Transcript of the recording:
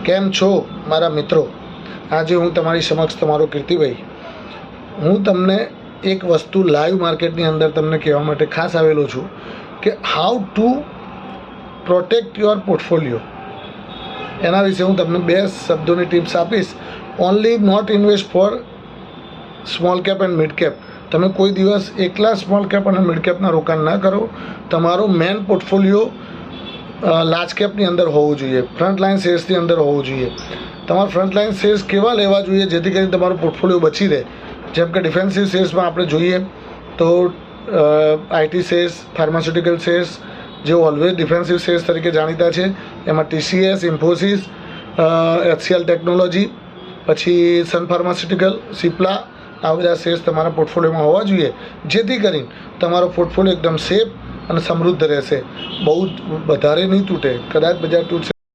કેમ છો મારા મિત્રો? આજે હું તમારી સમક્ષ તમારો કીર્તિભાઈ હું તમને એક વસ્તુ લાઈવ માર્કેટની અંદર તમને કહેવા માટે ખાસ આવેલો છું કે how to protect your portfolio. એના વિશે હું તમને 2 શબ્દોની ટિપ્સ આપીશ. Only not invest for small cap and mid cap. તમે કોઈ દિવસ એકલા સ્મોલ કેપ અને મિડ કેપના રોકાણ ના કરો. તમારો મેન પોર્ટફોલિયો લાર્જ કેપની અંદર હોવું જોઈએ, ફ્રન્ટલાઇન શેર્સની અંદર હોવું જોઈએ. તમારા ફ્રન્ટલાઇન શેર્સ કેવા લેવા જોઈએ જેથી કરીને તમારો પોર્ટફોલિયો બચી રહે? જેમ કે ડિફેન્સિવ શેર્સમાં આપણે જોઈએ તો આઈટી શેર્સ, ફાર્માસ્યુટિકલ શેર્સ જે ઓલવેઝ ડિફેન્સિવ શેર્સ તરીકે જાણીતા છે. એમાં TCS, ઇન્ફોસિસ, HCL ટેકનોલોજી, પછી સન ફાર્માસ્યુટિકલ, સિપ્લા, આ બધા શેર્સ તમારા પોર્ટફોલિયોમાં હોવા જોઈએ જેથી કરીને તમારો પોર્ટફોલિયો એકદમ સેફ અને સમૃદ્ધ રહેશે. બહુ વધારે નહીં તૂટે. કદાચ બજાર તૂટશે